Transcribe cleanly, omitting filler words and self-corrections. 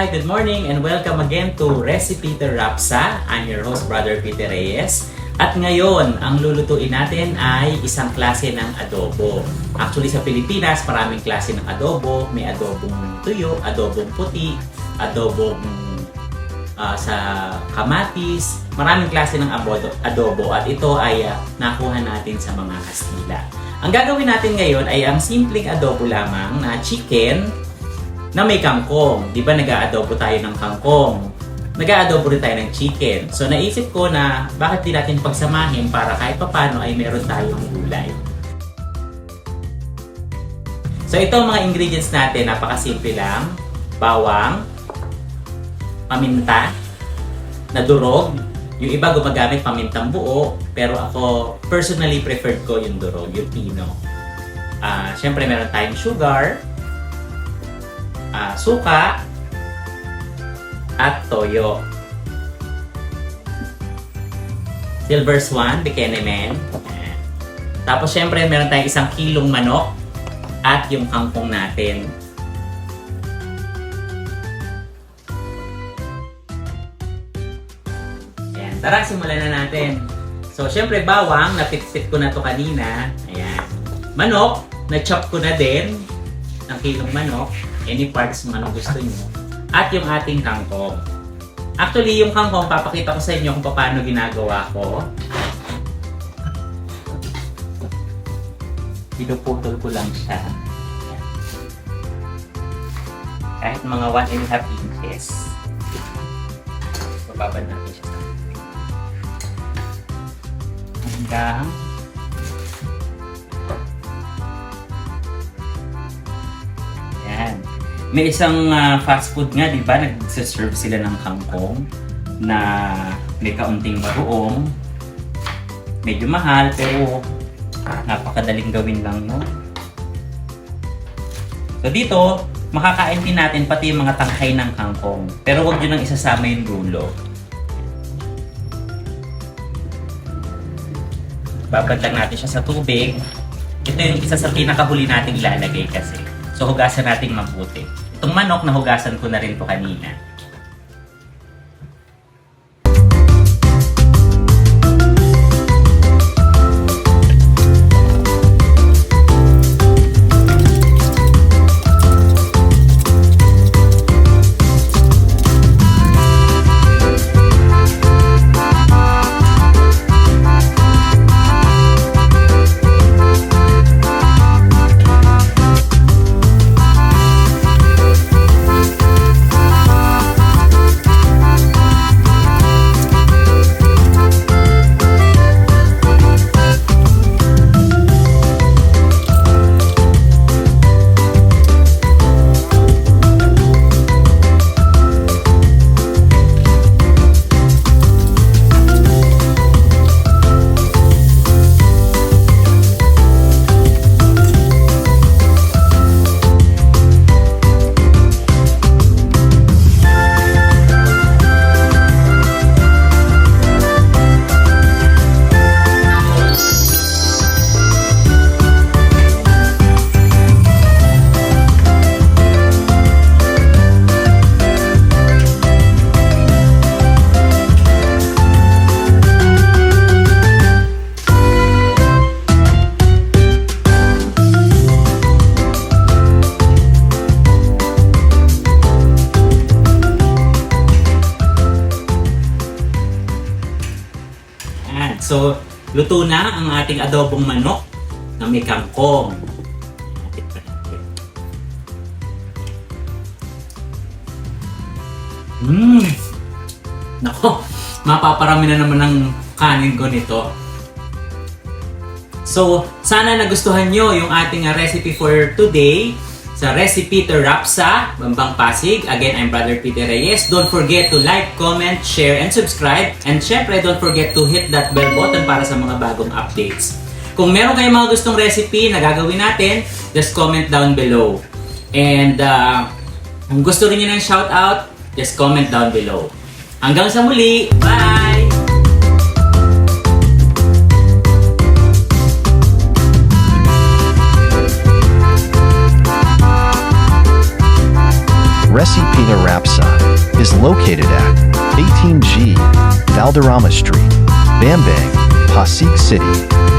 Hi, good morning and welcome again to Recipe Peter Rapsa. I'm your host, Brother Peter Reyes. At ngayon, ang lulutuin natin ay isang klase ng adobo. Actually, sa Pilipinas, maraming klase ng adobo. May adobong tuyo, adobong puti, adobong sa kamatis. Maraming klase ng adobo at ito ay nakuha natin sa mga Kastila. Ang gagawin natin ngayon ay ang simpleng adobo lamang na chicken na may kangkong. Di ba nag-aadobo tayo ng kangkong? Nag-aadobo rin tayo ng chicken. So naisip ko na bakit di natin pagsamahin para kahit papano ay meron tayong gulay. So ito ang mga ingredients natin, napakasimple lang. Bawang, paminta, na durog. Yung iba gumagamit pamintang buo, pero ako personally preferred ko yung durog, yung pino. Siyempre meron tayong sugar, suka, at toyo. Silver Swan, Bikenemen. Tapos syempre meron tayong 1 kilong manok at yung kangkong natin. Ayan, tara simulan na natin. So syempre bawang, napit-pit ko na to kanina. Ayan. Manok, na-chop ko na din. 1 kilong manok. Any parts man ang gusto nyo. At yung ating kangkong. Actually, yung kangkong, papakita ko sa inyo kung paano ginagawa ko. Pinuputol ko lang siya. Kahit mga 1.5 inches. So, babad natin siya. Hanggang may isang fast food nga, di ba? Nag-serve sila ng kangkong na may kaunting bagoong. Medyo mahal, pero napakadaling gawin lang yun. So dito, makakain din natin pati yung mga tangkay ng kangkong. Pero huwag nyo nang isasama yung dulo. Babad lang natin siya sa tubig. Ito yung isa sa pinakahuli nating ilalagay kasi. So hugasan natin mabuti. Itong manok, nahugasan ko na rin to kanina. So, luto na ang ating adobong manok na may kangkong. Nako, mapaparami na naman ng kanin ko nito. So, sana nagustuhan nyo yung ating recipe for today sa Recipe Peter Rapsa, Bambang Pasig. Again, I'm Brother Peter Reyes. Don't forget to like, comment, share, and subscribe. And syempre, don't forget to hit that bell button para sa mga bagong updates. Kung meron kayong mga gustong recipe na gagawin natin, just comment down below. And kung gusto rin nyo ng shoutout, just comment down below. Hanggang sa muli, bye! Recipe Peter Rapsa. located at 18G Valderrama Street, Bambang, Pasig City.